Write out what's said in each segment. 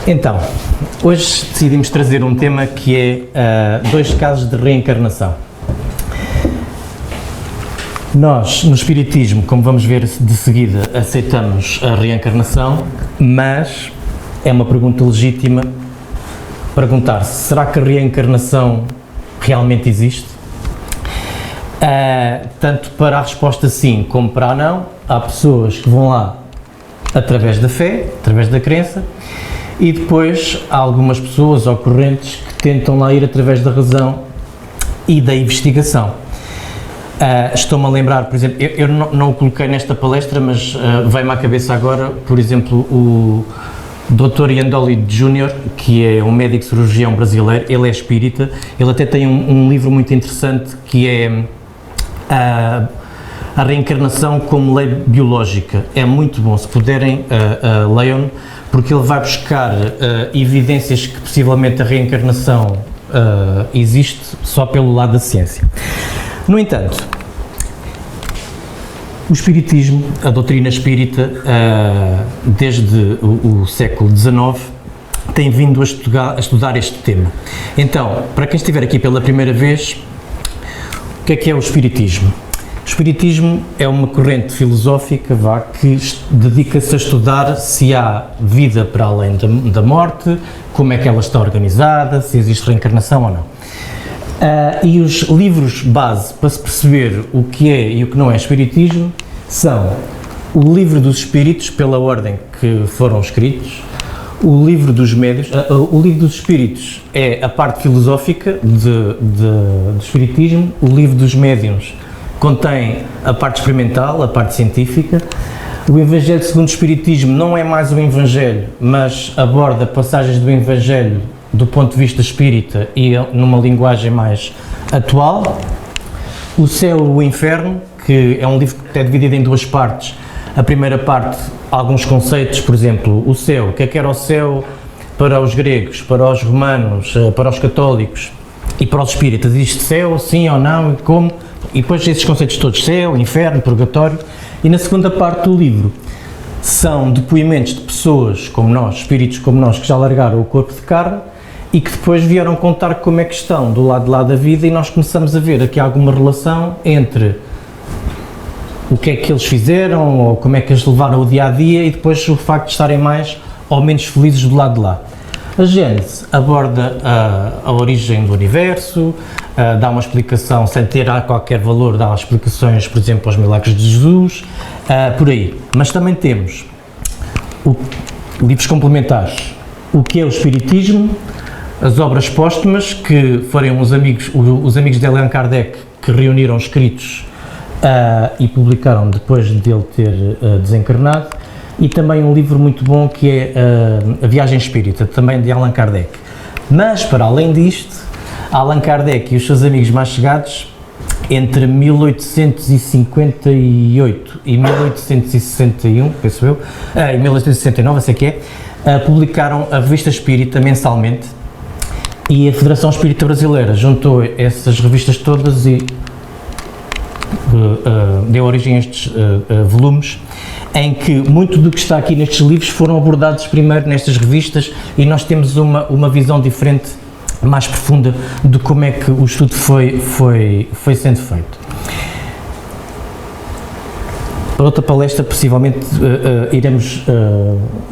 Então, hoje decidimos trazer um tema que é dois casos de reencarnação. Nós, no Espiritismo, como vamos ver de seguida, aceitamos a reencarnação, mas é uma pergunta legítima perguntar-se, será que a reencarnação realmente existe? Tanto para a resposta sim como para a não, há pessoas que vão lá através da fé, através da crença, e depois há algumas pessoas ou correntes que tentam lá ir através da razão e da investigação. Estou-me a lembrar, por exemplo, eu não o coloquei nesta palestra, mas veio-me à cabeça agora, por exemplo, o Dr. Iandoli Júnior, que é um médico cirurgião brasileiro, ele é espírita, ele até tem um livro muito interessante que é a reencarnação como lei biológica. É muito bom, se puderem, leiam, porque ele vai buscar evidências que possivelmente a reencarnação existe só pelo lado da ciência. No entanto, o Espiritismo, a doutrina espírita, desde o século XIX, tem vindo a estudar este tema. Então, para quem estiver aqui pela primeira vez, o que é o Espiritismo? O Espiritismo é uma corrente filosófica que dedica-se a estudar se há vida para além da morte, como é que ela está organizada, se existe reencarnação ou não. E os livros base para se perceber o que é e o que não é Espiritismo são o Livro dos Espíritos, pela ordem que foram escritos, o Livro dos Médiuns. O Livro dos Espíritos é a parte filosófica do Espiritismo, o Livro dos Médiuns contém a parte experimental, a parte científica. O Evangelho segundo o Espiritismo não é mais um Evangelho, mas aborda passagens do Evangelho do ponto de vista espírita e numa linguagem mais atual. O Céu e o Inferno, que é um livro que é dividido em duas partes. A primeira parte, alguns conceitos, por exemplo, o céu, o que era o céu para os gregos, para os romanos, para os católicos e para os espíritas. Existe céu, sim ou não, e como? E depois esses conceitos todos, céu, inferno, purgatório. E na segunda parte do livro são depoimentos de pessoas como nós, espíritos como nós, que já largaram o corpo de carne e que depois vieram contar como é que estão do lado de lá da vida, e nós começamos a ver aqui alguma relação entre o que é que eles fizeram ou como é que eles levaram o dia-a-dia e depois o facto de estarem mais ou menos felizes do lado de lá. A Gênese aborda a origem do universo, dá uma explicação, sem ter qualquer valor, dá explicações, por exemplo, aos milagres de Jesus, por aí. Mas também temos livros complementares, o que é o Espiritismo, as obras póstumas, que foram os amigos de Allan Kardec que reuniram escritos e publicaram depois de ele ter desencarnado, e também um livro muito bom que é A Viagem Espírita, também de Allan Kardec. Mas, para além disto, Allan Kardec e os seus amigos mais chegados, entre 1858 e 1861, penso eu, e 1869, sei que é, publicaram a Revista Espírita mensalmente, e a Federação Espírita Brasileira juntou essas revistas todas e deu origem a estes volumes, em que muito do que está aqui nestes livros foram abordados primeiro nestas revistas, e nós temos uma visão diferente, mais profunda, de como é que o estudo foi sendo feito. Para outra palestra, possivelmente, iremos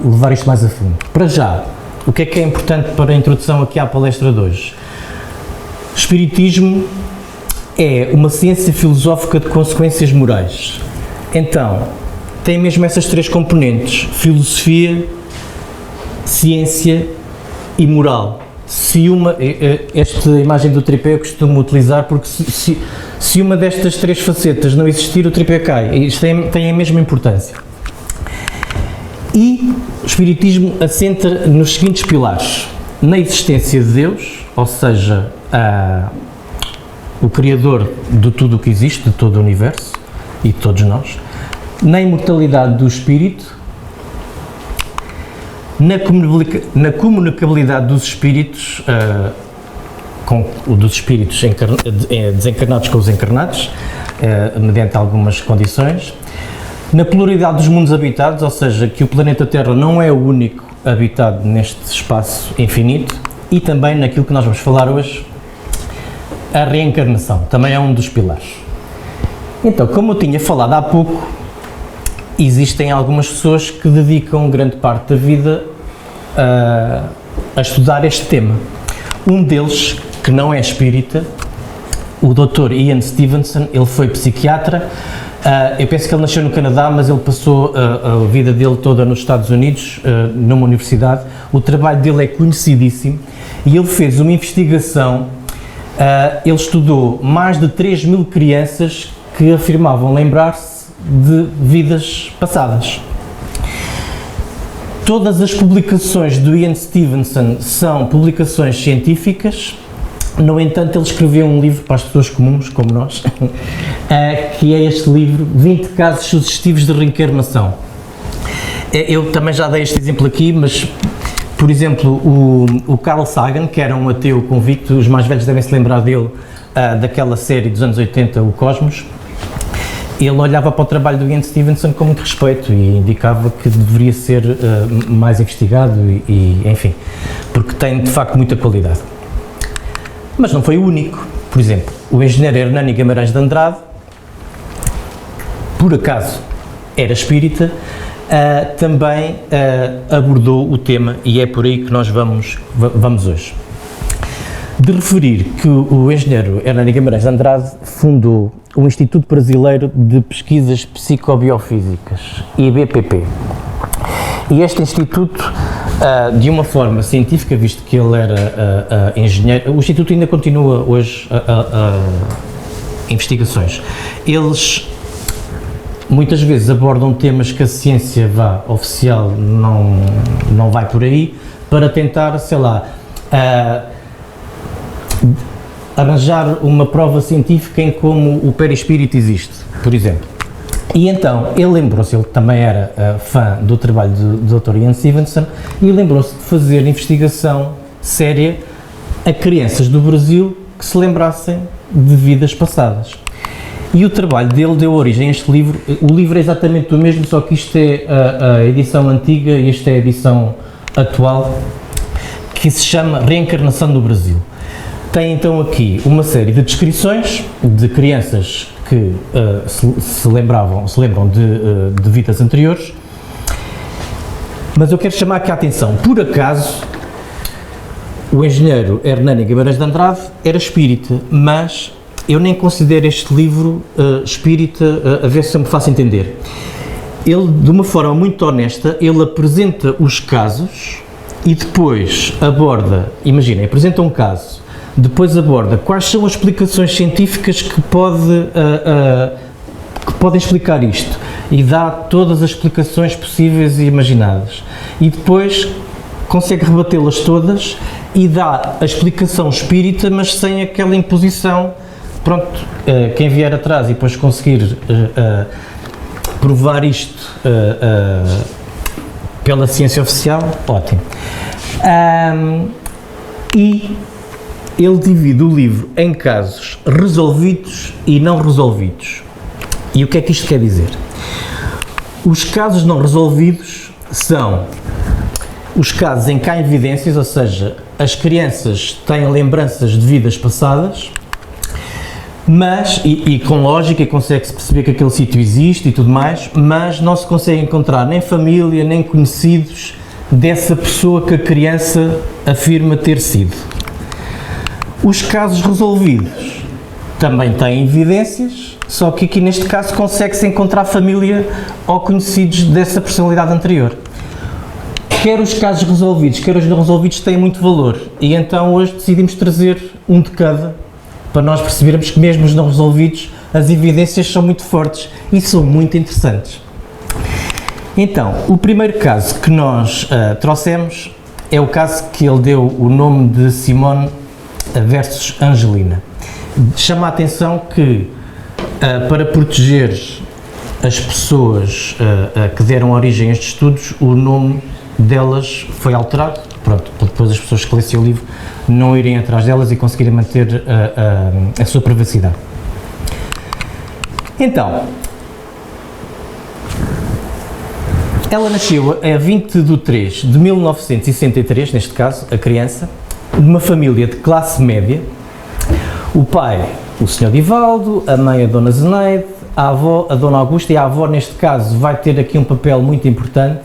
levar isto mais a fundo. Para já, o que é importante para a introdução aqui à palestra de hoje? O Espiritismo é uma ciência filosófica de consequências morais. Então, tem mesmo essas três componentes: filosofia, ciência e moral. Esta imagem do tripé eu costumo utilizar porque se uma destas três facetas não existir, o tripé cai. Isto tem a mesma importância. E o Espiritismo assenta nos seguintes pilares: na existência de Deus, ou seja, o Criador de tudo o que existe, de todo o universo e de todos nós; na imortalidade do Espírito; na comunicabilidade dos Espíritos, dos Espíritos desencarnados com os encarnados, mediante algumas condições; na pluralidade dos mundos habitados, ou seja, que o planeta Terra não é o único habitado neste espaço infinito e também naquilo que nós vamos falar hoje, a reencarnação, também é um dos pilares. Então, como eu tinha falado há pouco, existem algumas pessoas que dedicam grande parte da vida a estudar este tema. Um deles, que não é espírita, o Dr. Ian Stevenson, ele foi psiquiatra. Eu penso que ele nasceu no Canadá, mas ele passou a vida dele toda nos Estados Unidos, numa universidade. O trabalho dele é conhecidíssimo e ele fez uma investigação. Ele estudou mais de 3.000 crianças que afirmavam lembrar-se de vidas passadas. Todas as publicações do Ian Stevenson são publicações científicas. No entanto, ele escreveu um livro para as pessoas comuns, como nós, que é este livro, 20 casos sugestivos de reencarnação. Eu também já dei este exemplo aqui, mas, por exemplo, o Carl Sagan, que era um ateu convicto, os mais velhos devem se lembrar dele, daquela série dos anos 80, o Cosmos, ele olhava para o trabalho do Ian Stevenson com muito respeito e indicava que deveria ser mais investigado e, enfim, porque tem, de facto, muita qualidade. Mas não foi o único. Por exemplo, o engenheiro Hernani Guimarães de Andrade, por acaso era espírita, também abordou o tema e é por aí que nós vamos hoje. De referir que o engenheiro Hernani Guimarães de Andrade fundou o Instituto Brasileiro de Pesquisas Psicobiofísicas, IBPP. E este instituto, de uma forma científica, visto que ele era engenheiro, o instituto ainda continua hoje investigações. Eles muitas vezes abordam temas que a ciência oficial não vai por aí, para tentar, sei lá, arranjar uma prova científica em como o perispírito existe, por exemplo. E então, ele lembrou-se, ele também era fã do trabalho do Dr. Ian Stevenson, e lembrou-se de fazer investigação séria a crianças do Brasil que se lembrassem de vidas passadas. E o trabalho dele deu origem a este livro. O livro é exatamente o mesmo, só que isto é a edição antiga e esta é a edição atual, que se chama Reencarnação no Brasil. Tem então aqui uma série de descrições de crianças que se lembram de vidas anteriores, mas eu quero chamar aqui a atenção. Por acaso, o engenheiro Hernani Guimarães de Andrade era espírita, mas eu nem considero este livro espírita, a ver se eu me faço entender. Ele, de uma forma muito honesta, ele apresenta os casos e depois aborda, imaginem, apresenta um caso, depois aborda quais são as explicações científicas que podem explicar isto e dá todas as explicações possíveis e imaginadas. E depois consegue rebatê-las todas e dá a explicação espírita, mas sem aquela imposição. Pronto, quem vier atrás e depois conseguir provar isto pela ciência oficial, ótimo. E ele divide o livro em casos resolvidos e não resolvidos. E o que é que isto quer dizer? Os casos não resolvidos são os casos em que há evidências, ou seja, as crianças têm lembranças de vidas passadas, mas, e com lógica, consegue-se perceber que aquele sítio existe e tudo mais, mas não se consegue encontrar nem família, nem conhecidos dessa pessoa que a criança afirma ter sido. Os casos resolvidos também têm evidências, só que aqui neste caso consegue-se encontrar família ou conhecidos dessa personalidade anterior. Quer os casos resolvidos, quer os não resolvidos têm muito valor, e então hoje decidimos trazer um de cada, para nós percebermos que mesmo os não resolvidos, as evidências são muito fortes e são muito interessantes. Então, o primeiro caso que nós trouxemos é o caso que ele deu o nome de Simone versus Angelina. Chama a atenção que, para proteger as pessoas que deram origem a estes estudos, o nome delas foi alterado, pronto, para depois as pessoas que lessem o livro não irem atrás delas e conseguirem manter a sua privacidade. Então, Ela nasceu a 20 de 3 de 1963, neste caso, a criança, de uma família de classe média. O pai, o Sr. Divaldo, a mãe, a Dona Zeneide, a avó, a Dona Augusta, e a avó, neste caso, vai ter aqui um papel muito importante,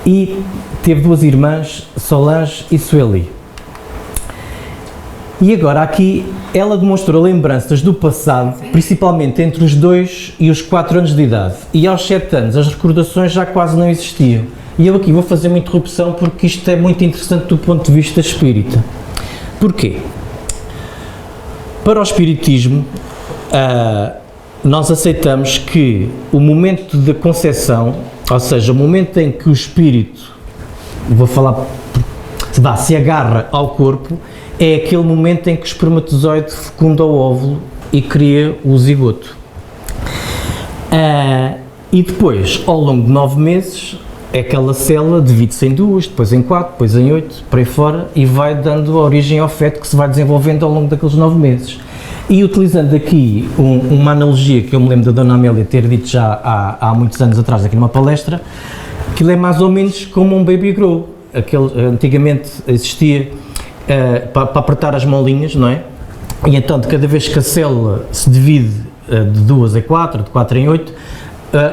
e teve duas irmãs, Solange e Sueli. E agora aqui, ela demonstrou lembranças do passado, principalmente entre os 2 e os 4 anos de idade, e aos 7 anos as recordações já quase não existiam. E eu aqui vou fazer uma interrupção porque isto é muito interessante do ponto de vista espírita. Porquê? Para o espiritismo, nós aceitamos que o momento da concepção, ou seja, o momento em que o espírito, vou falar, se agarra ao corpo, é aquele momento em que o espermatozoide fecunda o óvulo e cria o zigoto. E depois, ao longo de 9 meses, aquela célula divide-se em 2, depois em 4, depois em 8, por aí fora, e vai dando origem ao feto que se vai desenvolvendo ao longo daqueles 9 meses. E utilizando aqui uma analogia que eu me lembro da Dona Amélia ter dito já há muitos anos atrás, aqui numa palestra, aquilo é mais ou menos como um baby grow. Antigamente existia para apertar as molinhas, não é? E então, de cada vez que a célula se divide de 2 a 4, de 4 em 8,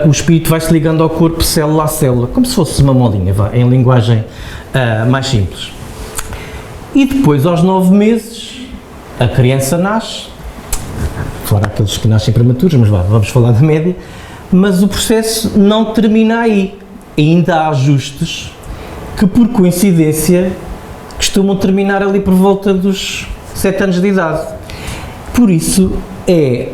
o espírito vai se ligando ao corpo célula a célula, como se fosse uma molinha, em linguagem mais simples. E depois, aos 9 meses, a criança nasce, fora aqueles que nascem prematuros, mas vamos falar da média, mas o processo não termina aí. Ainda há ajustes que, por coincidência, costumam terminar ali por volta dos 7 anos de idade. Por isso, é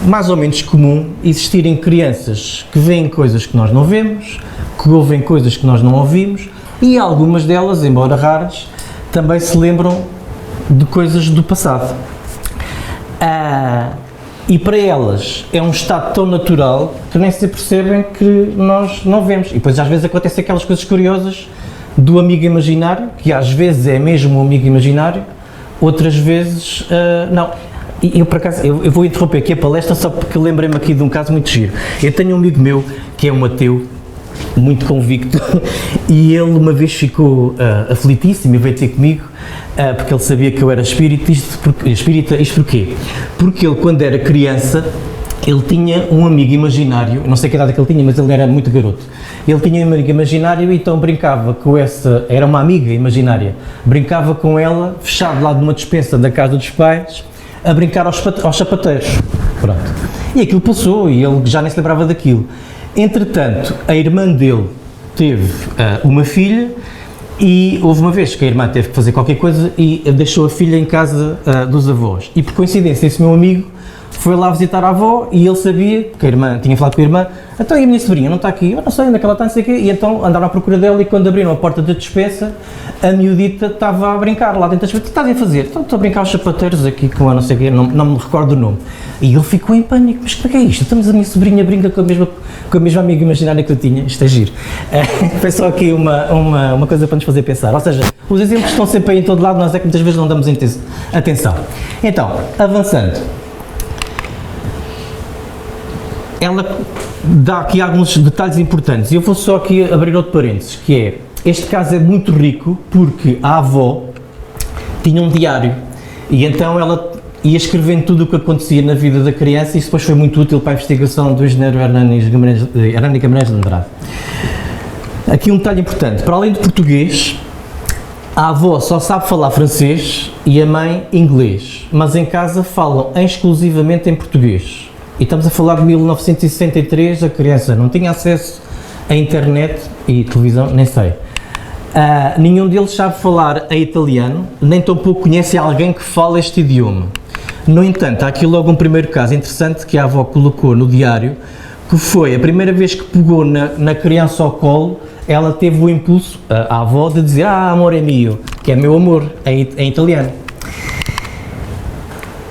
mais ou menos comum existirem crianças que veem coisas que nós não vemos, que ouvem coisas que nós não ouvimos, e algumas delas, embora raras, também se lembram de coisas do passado. E para elas é um estado tão natural que nem se percebem que nós não vemos. E depois às vezes acontecem aquelas coisas curiosas do amigo imaginário, que às vezes é mesmo um amigo imaginário, outras vezes não. E eu, por acaso, eu vou interromper aqui a palestra só porque lembrei-me aqui de um caso muito giro. Eu tenho um amigo meu que é um ateu, muito convicto, e ele uma vez ficou aflitíssimo e veio ter comigo, porque ele sabia que eu era espírita. Isto porquê? Porque ele, quando era criança, ele tinha um amigo imaginário, não sei que idade que ele tinha, mas ele era muito garoto. Ele tinha um amigo imaginário e então brincava com essa, era uma amiga imaginária, brincava com ela, fechado lá numa despensa da casa dos pais, a brincar aos sapateiros. Pronto. E aquilo passou e ele já nem se lembrava daquilo. Entretanto, a irmã dele teve uma filha e houve uma vez que a irmã teve que fazer qualquer coisa e deixou a filha em casa dos avós. E por coincidência, esse meu amigo foi lá visitar a avó e ele sabia, porque a irmã tinha falado com a irmã, então e a minha sobrinha não está aqui? Eu não sei onde é que ela está, não sei o quê. E então andaram à procura dela e quando abriram a porta da despensa, a miudita estava a brincar lá dentro da despensa. O que estás a fazer? Então estou a brincar aos sapateiros aqui com a não sei o quê, não me recordo o nome. E ele ficou em pânico, mas o que é isto? Então, a minha sobrinha brinca com a mesma amiga imaginária que eu tinha, isto é giro. Foi só aqui uma coisa para nos fazer pensar, ou seja, os exemplos estão sempre aí em todo lado, nós é que muitas vezes não damos atenção. Então, avançando. Ela dá aqui alguns detalhes importantes e eu vou só aqui abrir outro parênteses, que é, este caso é muito rico porque a avó tinha um diário e então ela ia escrevendo tudo o que acontecia na vida da criança e isso depois foi muito útil para a investigação do engenheiro Hernani Guimarães de Andrade. Aqui um detalhe importante, para além de português, a avó só sabe falar francês e a mãe inglês, mas em casa falam exclusivamente em português. E estamos a falar de 1963, a criança não tinha acesso à internet e televisão, nem sei. Nenhum deles sabe falar em italiano, nem tampouco conhece alguém que fala este idioma. No entanto, há aqui logo um primeiro caso interessante que a avó colocou no diário, que foi a primeira vez que pegou na criança ao colo, ela teve o impulso, a avó, de dizer amore mio, que é meu amor, em italiano.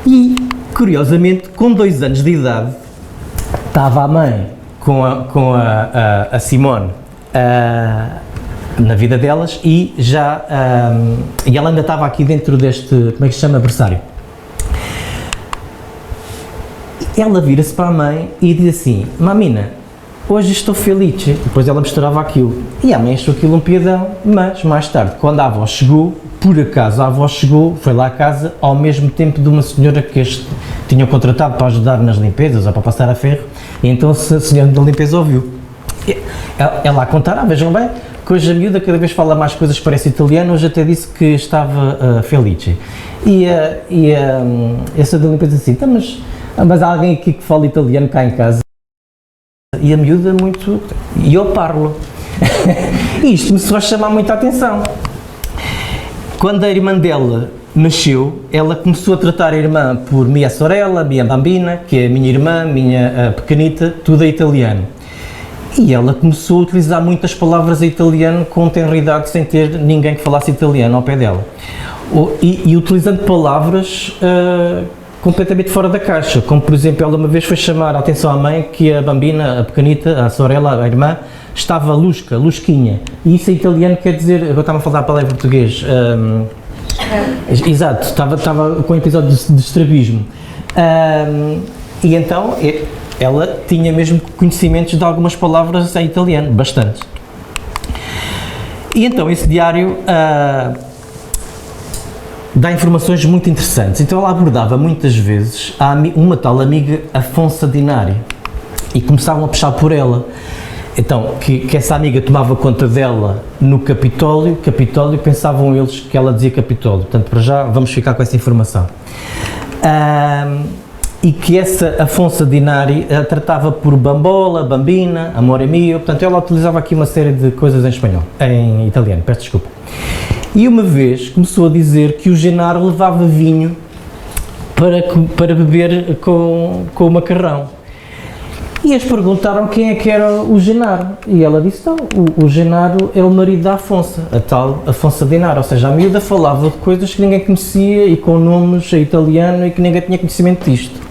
E curiosamente, com 2 anos de idade, estava a mãe com a Simone na vida delas e e ela ainda estava aqui dentro deste, como é que se chama, berçário. Ela vira-se para a mãe e diz assim, mamina, hoje estou felice. Depois ela misturava aquilo. E a mãe achou aquilo um piadão, mas mais tarde, quando a avó chegou, por acaso a avó chegou, foi lá à casa, ao mesmo tempo de uma senhora que este tinham contratado para ajudar nas limpezas ou para passar a ferro, e então a senhora da limpeza ouviu. Ela a contar, vejam bem, que hoje a miúda cada vez fala mais coisas que parece italiano, hoje até disse que estava felice. E essa da limpeza assim, então, mas há alguém aqui que fala italiano cá em casa? E a miúda muito, e eu parlo. E isto começou a chamar muita atenção. Quando a irmã dela nasceu, ela começou a tratar a irmã por Mia Sorella, Mia Bambina, que é a minha irmã, minha pequenita, tudo é italiano. E ela começou a utilizar muitas palavras em italiano com tenridade, sem ter ninguém que falasse italiano ao pé dela. E utilizando palavras completamente fora da caixa, como por exemplo, ela uma vez foi chamar a atenção à mãe que a Bambina, a pequenita, a Sorella, a irmã, estava lusquinha. E isso em italiano quer dizer, agora estava a falar a palavra em português, exato, estava com um episódio de estrabismo. E então, ela tinha mesmo conhecimentos de algumas palavras em italiano, bastante. E então, esse diário dá informações muito interessantes. Então, ela abordava muitas vezes uma tal amiga Afonso Dinari e começavam a puxar por ela. Então, que essa amiga tomava conta dela no Capitólio, pensavam eles que ela dizia Capitólio. Portanto, para já, vamos ficar com essa informação. E que essa Afonso Dinari a tratava por Bambola, Bambina, Amore Mio, portanto ela utilizava aqui uma série de coisas em espanhol, em italiano, peço desculpa. E uma vez começou a dizer que o Genaro levava vinho para beber com o macarrão. E eles perguntaram quem é que era o Genaro, e ela disse, não, o Genaro é o marido da Afonso, a tal Afonso Dinari, ou seja, a miúda falava de coisas que ninguém conhecia e com nomes em italiano e que ninguém tinha conhecimento disto.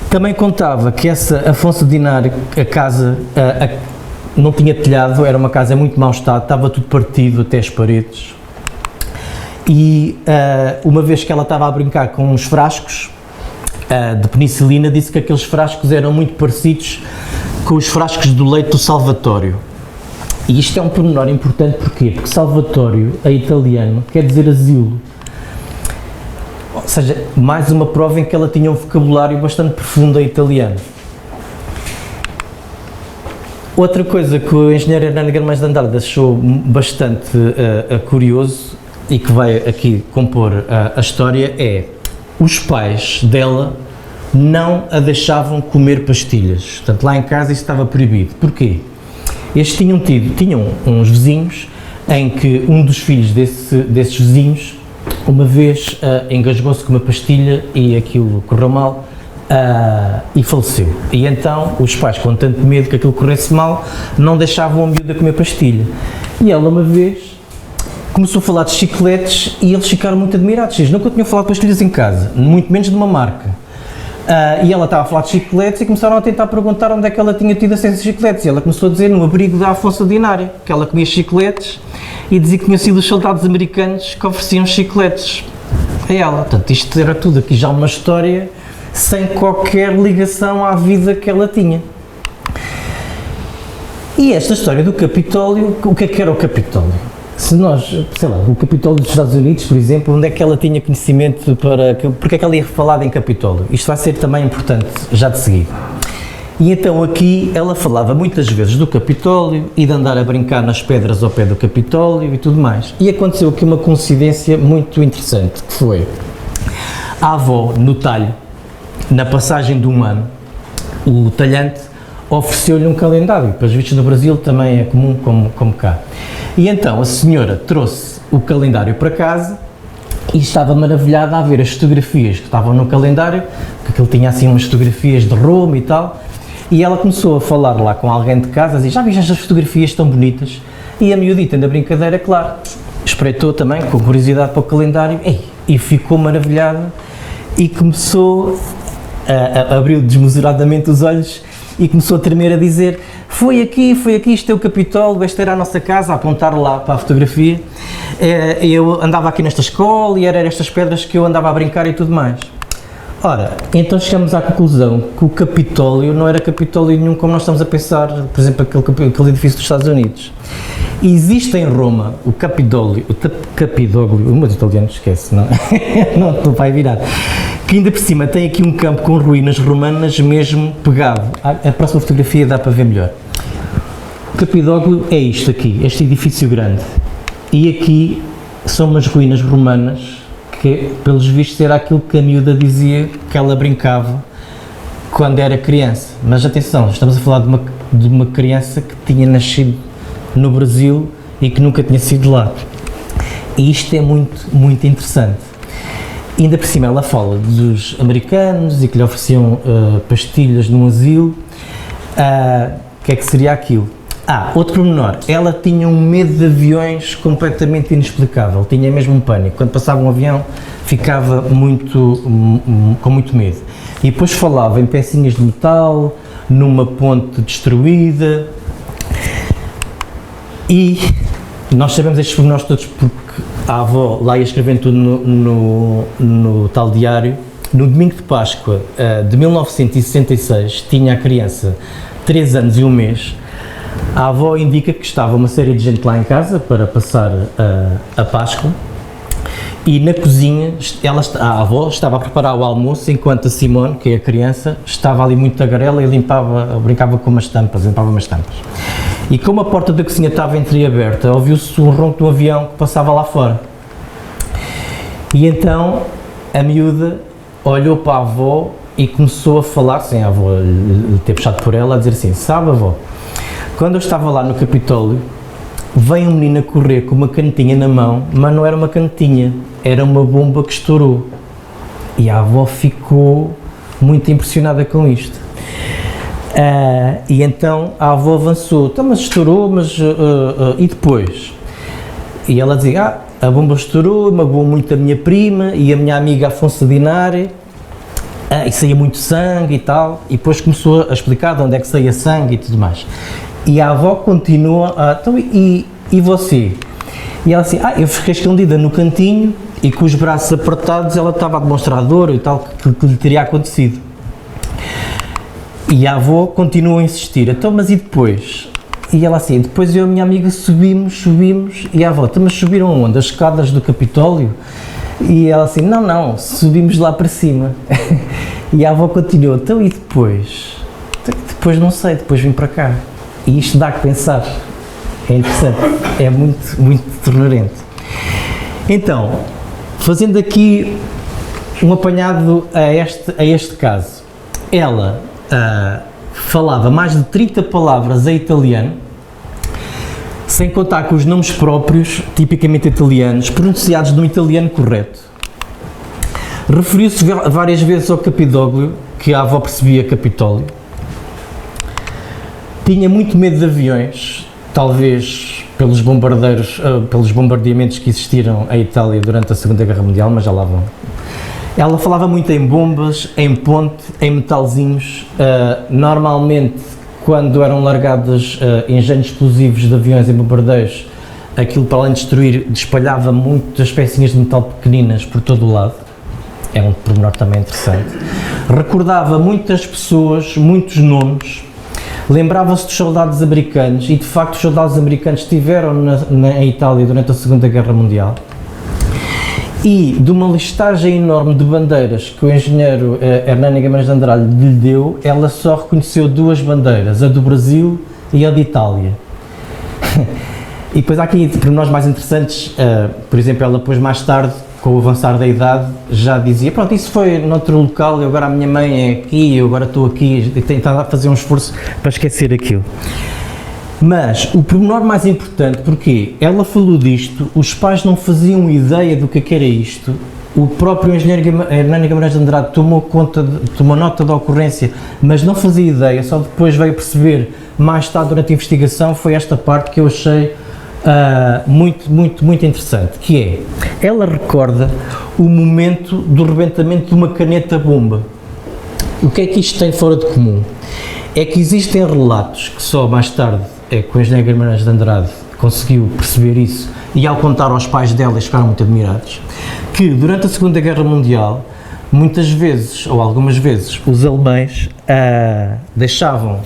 Também contava que essa Afonso Dinari, a casa não tinha telhado, era uma casa em muito mau estado, estava tudo partido até as paredes. E uma vez que ela estava a brincar com uns frascos de penicilina, disse que aqueles frascos eram muito parecidos com os frascos do leite do Salvatório. E isto é um pormenor importante, porquê? Porque Salvatório, em italiano, quer dizer asilo. Ou seja, mais uma prova em que ela tinha um vocabulário bastante profundo em italiano. Outra coisa que o engenheiro Hernando Guimarães de Andrade achou bastante curioso e que vai aqui compor a história é: os pais dela não a deixavam comer pastilhas. Portanto, lá em casa isso estava proibido. Porquê? Eles tinham uns vizinhos em que um dos filhos desses vizinhos uma vez engasgou-se com uma pastilha e aquilo correu mal e faleceu. E então os pais, com tanto medo que aquilo corresse mal, não deixavam a miúda comer pastilha. E ela uma vez começou a falar de chicletes e eles ficaram muito admirados. Eles nunca tinham falado de pastilhas em casa, muito menos de uma marca. E ela estava a falar de chicletes e começaram a tentar perguntar onde é que ela tinha tido acesso a chicletes. E ela começou a dizer no abrigo da Afonso Dinari, que ela comia chicletes e dizia que tinham sido os soldados americanos que ofereciam chicletes a ela. Portanto, isto era tudo aqui já uma história sem qualquer ligação à vida que ela tinha. E esta história do Capitólio, o que é que era o Capitólio? Se nós, sei lá, o Capitólio dos Estados Unidos, por exemplo, onde é que ela tinha conhecimento porque é que ela ia falar em Capitólio? Isto vai ser também importante já de seguida. E então aqui ela falava muitas vezes do Capitólio e de andar a brincar nas pedras ao pé do Capitólio e tudo mais. E aconteceu aqui uma coincidência muito interessante, que foi a avó, no talho, na passagem de um ano, o talhante ofereceu-lhe um calendário, para os vistos no Brasil também é comum como cá. E então a senhora trouxe o calendário para casa e estava maravilhada a ver as fotografias que estavam no calendário, que aquilo tinha assim umas fotografias de Roma e tal, e ela começou a falar lá com alguém de casa, a dizer, já viste estas fotografias tão bonitas? E a miudita, na brincadeira, claro, espreitou também com curiosidade para o calendário e ficou maravilhada e começou abriu desmesuradamente os olhos e começou a tremer, a dizer, foi aqui, isto é o Capitólio, esta era a nossa casa, a apontar lá para a fotografia, eu andava aqui nesta escola e eram estas pedras que eu andava a brincar e tudo mais. Ora, então chegamos à conclusão que o Capitólio não era Capitólio nenhum como nós estamos a pensar, por exemplo, aquele edifício dos Estados Unidos. Existe em Roma o Capitólio, o meu italiano esquece, não? Não vai virar. Que ainda por cima tem aqui um campo com ruínas romanas mesmo pegado. A próxima fotografia dá para ver melhor. O Capitólio é isto aqui, este edifício grande. E aqui são umas ruínas romanas que, pelos vistos, era aquilo que a miúda dizia que ela brincava quando era criança. Mas atenção, estamos a falar de uma criança que tinha nascido no Brasil e que nunca tinha sido lá. E isto é muito, muito interessante. Ainda por cima ela fala dos americanos e que lhe ofereciam pastilhas num asilo. O que é que seria aquilo? Outro pormenor, ela tinha um medo de aviões completamente inexplicável, tinha mesmo um pânico. Quando passava um avião ficava com muito medo. E depois falava em pecinhas de metal, numa ponte destruída. E nós sabemos estes pormenores todos porque a avó lá ia escrevendo tudo no tal diário. No domingo de Páscoa de 1966, tinha a criança 3 anos e 1 mês. A avó indica que estava uma série de gente lá em casa para passar a Páscoa e na cozinha a avó estava a preparar o almoço enquanto a Simone, que é a criança, estava ali muito tagarela e brincava com limpava umas tampas. E como a porta da cozinha estava entreaberta, ouviu-se um ronco de um avião que passava lá fora. E então a miúda olhou para a avó e começou a falar, sem a avó ter puxado por ela, a dizer assim: sabe, avó, quando eu estava lá no Capitólio, veio um menino a correr com uma canetinha na mão, mas não era uma canetinha, era uma bomba que estourou. E a avó ficou muito impressionada com isto. E então a avó avançou: então, mas estourou, e depois? E ela dizia: a bomba estourou, magoou muito a minha prima e a minha amiga Afonso Dinari, e saía muito sangue e tal, e depois começou a explicar de onde é que saía sangue e tudo mais. E a avó continua: então, e você? E ela assim: eu fiquei escondida no cantinho e com os braços apertados ela estava a demonstrar dor e tal, que lhe teria acontecido. E a avó continua a insistir: então, mas e depois? E ela assim: depois eu e a minha amiga subimos, e a avó: então, mas subiram aonde? As escadas do Capitólio? E ela assim: não, subimos lá para cima. E a avó continuou: então, e depois? Depois não sei, depois vim para cá. E isto dá que pensar, é interessante, é muito, muito ternurente. Então, fazendo aqui um apanhado a este caso, ela falava mais de 30 palavras em italiano, sem contar com os nomes próprios, tipicamente italianos, pronunciados num italiano correto. Referiu-se várias vezes ao Capitólio, que a avó percebia Capitólio. Tinha muito medo de aviões, talvez pelos bombardeamentos que existiram em Itália durante a Segunda Guerra Mundial, mas já lá vão. Ela falava muito em bombas, em ponte, em metalzinhos. Normalmente, quando eram largados engenhos explosivos de aviões em bombardeios, aquilo, para além de destruir, espalhava muitas pecinhas de metal pequeninas por todo o lado. É um pormenor também interessante. Recordava muitas pessoas, muitos nomes. Lembrava-se dos soldados americanos, e de facto os soldados americanos estiveram na Itália durante a Segunda Guerra Mundial. E de uma listagem enorme de bandeiras que o engenheiro Hernani Guimarães de Andrade lhe deu, ela só reconheceu 2 bandeiras, a do Brasil e a de Itália. E depois há aqui pormenores mais interessantes, por exemplo, ela depois mais tarde, com o avançar da idade, já dizia: pronto, isso foi noutro local, e agora a minha mãe é aqui, eu agora estou aqui, e tentava fazer um esforço para esquecer aquilo. Mas o pormenor mais importante, porque ela falou disto, os pais não faziam ideia do que era isto, o próprio engenheiro Hernani Guimarães de Andrade tomou nota da ocorrência, mas não fazia ideia, só depois veio perceber, mais tarde durante a investigação, foi esta parte que eu achei muito, muito, muito interessante, que é, ela recorda o momento do rebentamento de uma caneta-bomba. O que é que isto tem fora de comum? É que existem relatos que só mais tarde que o engenheiro Guimarães de Andrade conseguiu perceber isso, e ao contar aos pais dela eles ficaram muito admirados, que durante a Segunda Guerra Mundial muitas vezes, ou algumas vezes, os alemães deixavam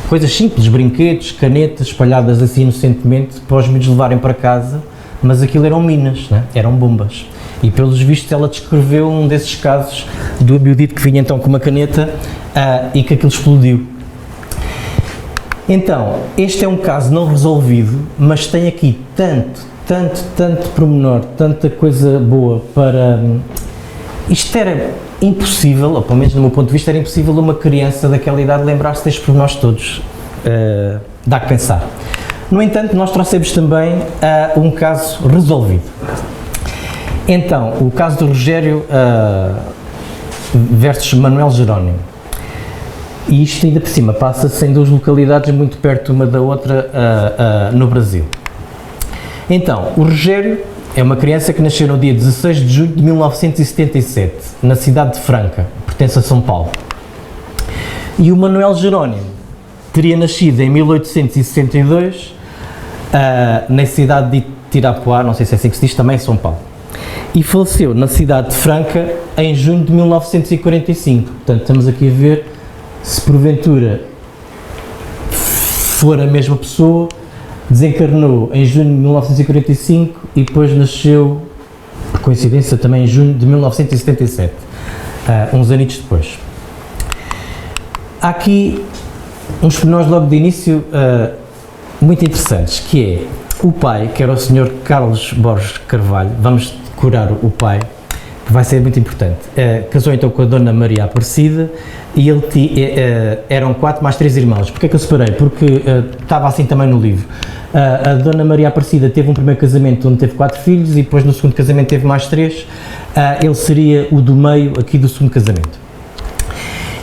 coisas simples, brinquedos, canetas espalhadas assim inocentemente para os miúdos levarem para casa, mas aquilo eram minas, né? Eram bombas. E pelos vistos ela descreveu um desses casos do miudito que vinha então com uma caneta e que aquilo explodiu. Então, este é um caso não resolvido, mas tem aqui tanto pormenor, tanta coisa boa para... Isto era impossível, ou pelo menos do meu ponto de vista, era impossível uma criança daquela idade lembrar-se destes pormenores todos. Dá que pensar. No entanto, nós trouxemos também um caso resolvido. Então, o caso do Rogério versus Manuel Jerónimo. E isto ainda por cima passa-se em duas localidades muito perto uma da outra no Brasil. Então, o Rogério é uma criança que nasceu no dia 16 de julho de 1977, na cidade de Franca, pertence a São Paulo. E o Manuel Jerónimo teria nascido em 1862, na cidade de Tirapuá, não sei se é assim que se diz, também em São Paulo. E faleceu na cidade de Franca em junho de 1945. Portanto, estamos aqui a ver se porventura for a mesma pessoa, desencarnou em junho de 1945 e depois nasceu, por coincidência, também em junho de 1977, uns anitos depois. Há aqui uns pormenores logo de início muito interessantes, que é o pai, que era o Sr. Carlos Borges Carvalho, vamos decorar o pai, que vai ser muito importante, casou então com a Dona Maria Aparecida e ele eram 4 mais 3 irmãos. Porquê é que eu separei? Porque estava assim também no livro. A Dona Maria Aparecida teve um primeiro casamento onde teve 4 filhos e depois no segundo casamento teve mais 3. Ele seria o do meio aqui do segundo casamento.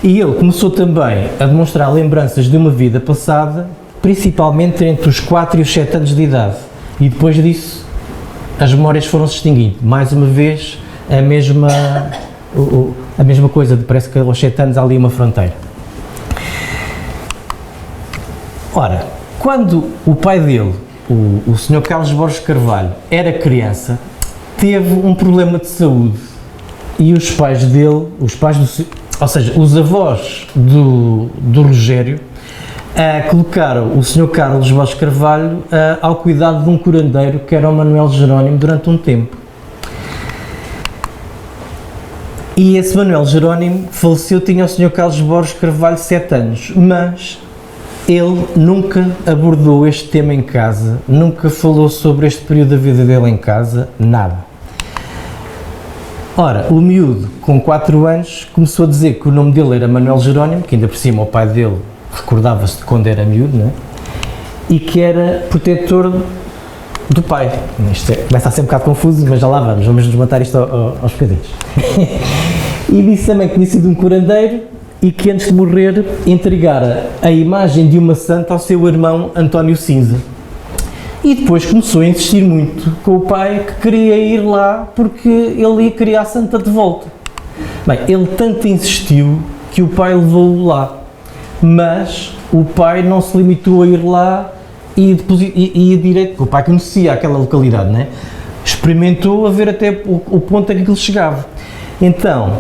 E ele começou também a demonstrar lembranças de uma vida passada, principalmente entre os 4 e os 7 anos de idade. E depois disso, as memórias foram se extinguindo. Mais uma vez, a mesma coisa, parece que aos 7 anos há ali uma fronteira. Ora, quando o pai dele, o Sr. Carlos Borges Carvalho, era criança, teve um problema de saúde e os pais dele, ou seja, os avós do Rogério, colocaram o Sr. Carlos Borges Carvalho ao cuidado de um curandeiro que era o Manuel Jerónimo durante um tempo. E esse Manuel Jerónimo faleceu, tinha o Sr. Carlos Borges Carvalho 7 anos, mas ele nunca abordou este tema em casa, nunca falou sobre este período da vida dele em casa, nada. Ora, o miúdo, com 4 anos, começou a dizer que o nome dele era Manuel Jerónimo, que ainda por cima o pai dele recordava-se de quando era miúdo, não é? E que era protetor do pai. Isto começa a ser um bocado confuso, mas já lá vamos nos matar isto aos bocadinhos. E disse também que tinha sido um curandeiro e que antes de morrer entregara a imagem de uma santa ao seu irmão António Cinza. E depois começou a insistir muito com o pai que queria ir lá porque ele ia querer a santa de volta. Bem, ele tanto insistiu que o pai levou-o lá, mas o pai não se limitou a ir lá e ia direto, porque o pai conhecia aquela localidade, né? Experimentou a ver até o ponto a que ele chegava. Então,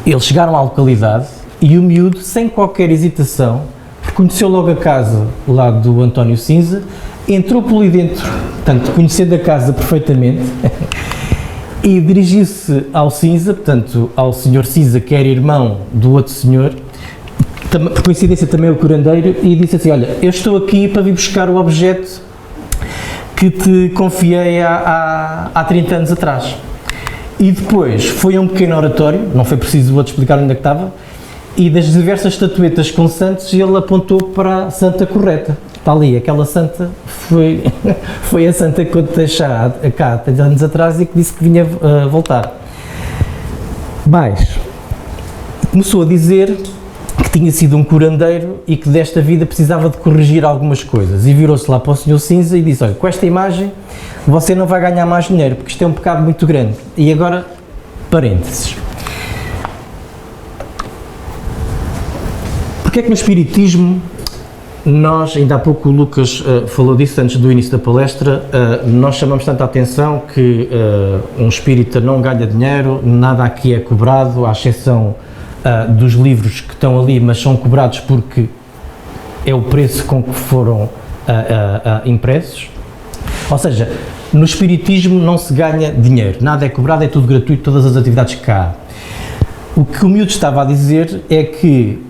eles chegaram à localidade e o miúdo, sem qualquer hesitação, reconheceu logo a casa lá do António Cinza, entrou por ali dentro, portanto, conhecendo a casa perfeitamente, e dirigiu-se ao Cinza, portanto, ao Sr. Cinza, que era irmão do outro senhor, por coincidência também o curandeiro, e disse assim: olha, eu estou aqui para vir buscar o objeto que te confiei há 30 anos atrás. E depois foi a um pequeno oratório, não foi preciso o outro explicar onde é que estava, e das diversas estatuetas com santos ele apontou para a santa correta. Está ali, aquela santa foi a santa que eu te deixei cá há 30 anos atrás e que disse que vinha voltar. Mas começou a dizer que tinha sido um curandeiro e que desta vida precisava de corrigir algumas coisas, e virou-se lá para o Sr. Cinza e disse: olha, com esta imagem você não vai ganhar mais dinheiro, porque isto é um pecado muito grande. E agora, parênteses. Porque é que no Espiritismo nós, ainda há pouco o Lucas falou disso antes do início da palestra, nós chamamos tanta atenção que um espírita não ganha dinheiro, nada aqui é cobrado, à exceção dos livros que estão ali, mas são cobrados porque é o preço com que foram impressos. Ou seja, no espiritismo não se ganha dinheiro, nada é cobrado, é tudo gratuito, todas as atividades que há. O que o miúdo estava a dizer é que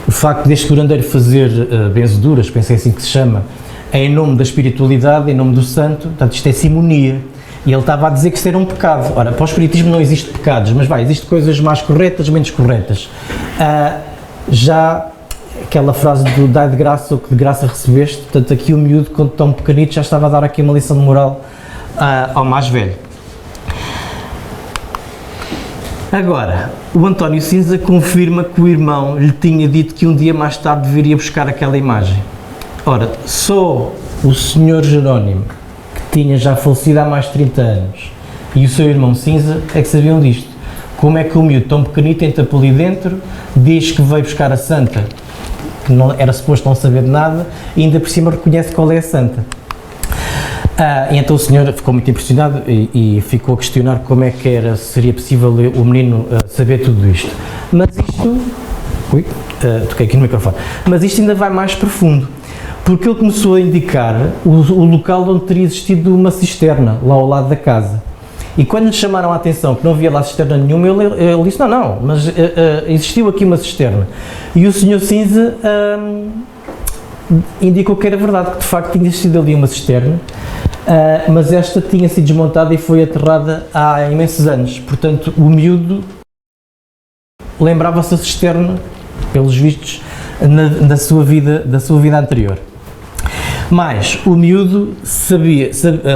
o facto deste curandeiro fazer benzeduras, pensei assim que se chama, é em nome da espiritualidade, em nome do santo, portanto isto é simonia. E ele estava a dizer que isto era um pecado. Ora, para o espiritismo não existe pecados, mas existem coisas mais corretas, menos corretas. Já aquela frase do dai de graça o que de graça recebeste, portanto aqui o miúdo, quando tão pequenito, já estava a dar aqui uma lição de moral ao mais velho. Agora, o António Cinza confirma que o irmão lhe tinha dito que um dia mais tarde viria buscar aquela imagem. Ora, só o Sr. Jerónimo, que tinha já falecido há mais de 30 anos, e o seu irmão Cinza é que sabiam disto. Como é que o miúdo tão pequenito entra por ali dentro, diz que veio buscar a santa, que não era suposto não saber de nada, e ainda por cima reconhece qual é a santa. E então o senhor ficou muito impressionado e ficou a questionar como é que seria possível o menino saber tudo isto. Mas isto... toquei aqui no microfone. Mas isto ainda vai mais profundo, porque ele começou a indicar o local onde teria existido uma cisterna, lá ao lado da casa. E quando lhe chamaram a atenção que não havia lá cisterna nenhuma, ele disse, não, mas existiu aqui uma cisterna. E o Sr. Cinza indicou que era verdade, que de facto tinha existido ali uma cisterna, mas esta tinha sido desmontada e foi aterrada há imensos anos. Portanto, o miúdo lembrava-se da cisterna, pelos vistos, da sua vida anterior. Mas o miúdo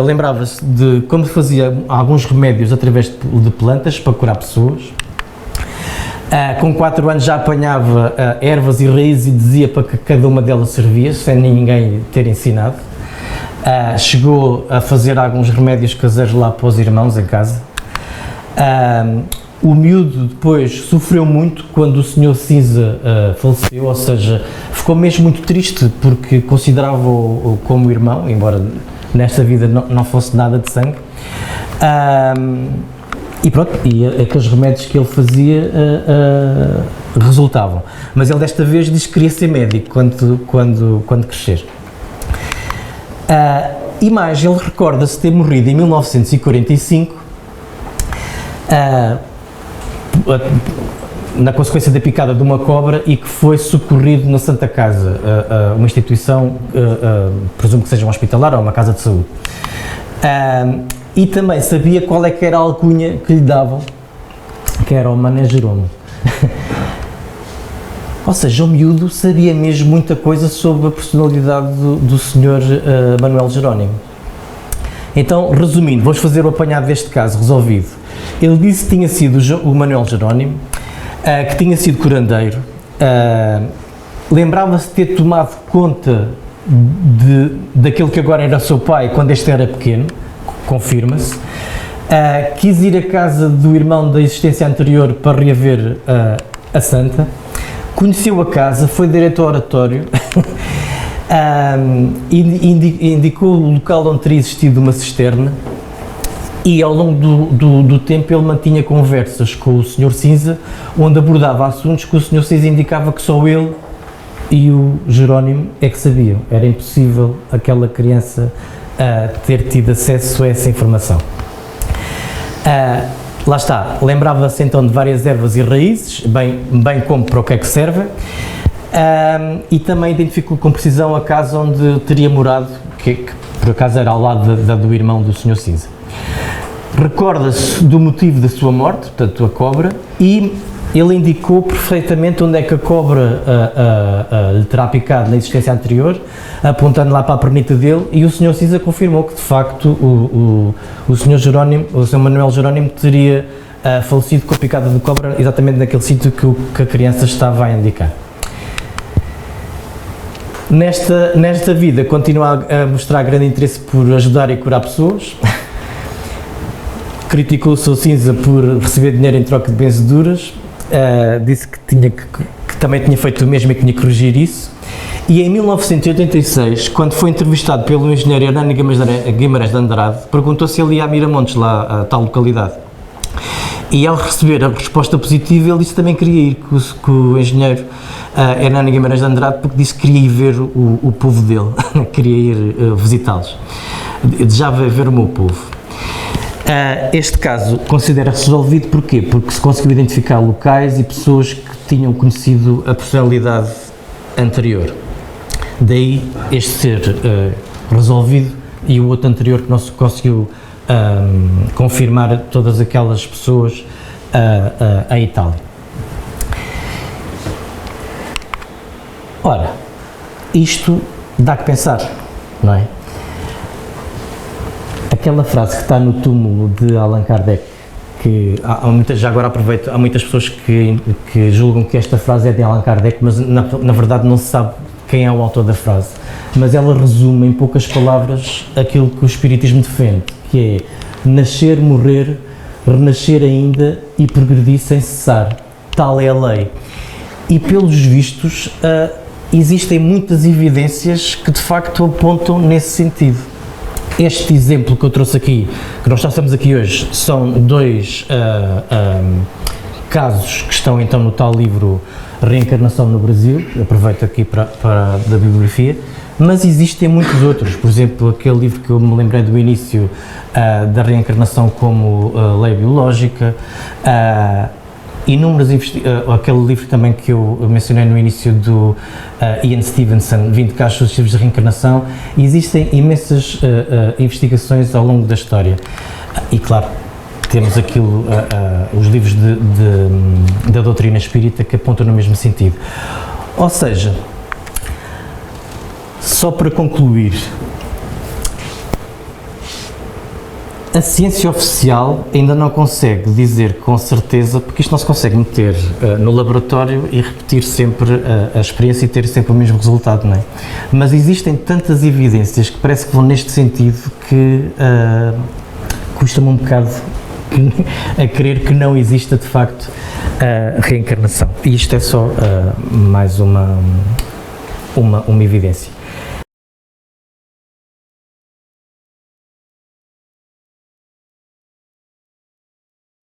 lembrava-se de como fazia alguns remédios através de plantas para curar pessoas. Com 4 anos já apanhava ervas e raízes e dizia para que cada uma delas servia, sem ninguém ter ensinado. Chegou a fazer alguns remédios caseiros lá para os irmãos em casa. O miúdo depois sofreu muito quando o Sr. Cinza faleceu, ou seja, ficou mesmo muito triste porque considerava-o como irmão, embora nesta vida não fosse nada de sangue. E pronto, e aqueles remédios que ele fazia resultavam. Mas ele desta vez diz que queria ser médico quando crescer. E mais, ele recorda-se ter morrido em 1945 na consequência da picada de uma cobra e que foi socorrido na Santa Casa, uma instituição, presumo que seja um hospitalar ou uma casa de saúde. E também sabia qual é que era a alcunha que lhe davam, que era o Mané Jerónimo. Ou seja, o miúdo sabia mesmo muita coisa sobre a personalidade do Sr. Manuel Jerónimo. Então, resumindo, vamos fazer o apanhado deste caso resolvido. Ele disse que tinha sido o Manuel Jerónimo, que tinha sido curandeiro, lembrava-se de ter tomado conta daquele que agora era seu pai quando este era pequeno, confirma-se, quis ir à casa do irmão da existência anterior para reaver a santa, conheceu a casa, foi direto ao oratório, indicou o local onde teria existido uma cisterna e ao longo do tempo ele mantinha conversas com o Sr. Cinza, onde abordava assuntos que o Sr. Cinza indicava que só ele e o Jerónimo é que sabiam. Era impossível aquela criança ter tido acesso a essa informação. Lá está, lembrava-se então de várias ervas e raízes, bem como para o que é que servem, e também identificou com precisão a casa onde teria morado, que por acaso era ao lado do irmão do Sr. Cinza. Recorda-se do motivo da sua morte, portanto a cobra, e ele indicou perfeitamente onde é que a cobra lhe terá picado na existência anterior, apontando lá para a pernita dele, e o Sr. Cinza confirmou que de facto o Sr. Manuel Jerónimo teria falecido com a picada de cobra exatamente naquele sítio que a criança estava a indicar. Nesta vida continua a mostrar grande interesse por ajudar e curar pessoas. Criticou o Sr. Cinza por receber dinheiro em troca de benzeduras, disse que também tinha feito o mesmo e que tinha que corrigir isso, E em 1986, quando foi entrevistado pelo engenheiro Hernani Guimarães de Andrade, perguntou se ele ia a Miramontes, lá a tal localidade. E ao receber a resposta positiva, ele disse que também queria ir com o engenheiro Hernani Guimarães de Andrade, porque disse que queria ir ver o povo dele, queria ir visitá-los. Desejava ver o meu povo. Este caso considera-se resolvido porquê? Porque se conseguiu identificar locais e pessoas que tinham conhecido a personalidade anterior. Daí este ser resolvido e o outro anterior que não se conseguiu confirmar todas aquelas pessoas à Itália. Ora, isto dá que pensar, não é? Aquela frase que está no túmulo de Allan Kardec, que já agora aproveito, há muitas pessoas que julgam que esta frase é de Allan Kardec, mas na verdade não se sabe quem é o autor da frase, mas ela resume em poucas palavras aquilo que o Espiritismo defende, que é nascer, morrer, renascer ainda e progredir sem cessar. Tal é a lei. E pelos vistos existem muitas evidências que de facto apontam nesse sentido. Este exemplo que eu trouxe aqui, que nós já estamos aqui hoje, são dois casos que estão então no tal livro Reencarnação no Brasil, aproveito aqui para da bibliografia, mas existem muitos outros, por exemplo, aquele livro que eu me lembrei do início da reencarnação como lei biológica, inúmeras aquele livro também que eu mencionei no início do Ian Stevenson, 20 casos sucessivos de reencarnação. Existem imensas investigações ao longo da história e claro, temos aquilo, os livros da doutrina espírita que apontam no mesmo sentido. Ou seja, só para concluir, a ciência oficial ainda não consegue dizer com certeza, porque isto não se consegue meter no laboratório e repetir sempre a experiência e ter sempre o mesmo resultado, não é? Mas existem tantas evidências que parece que vão neste sentido que custa-me um bocado a crer que não exista de facto a reencarnação. E isto é só mais uma evidência.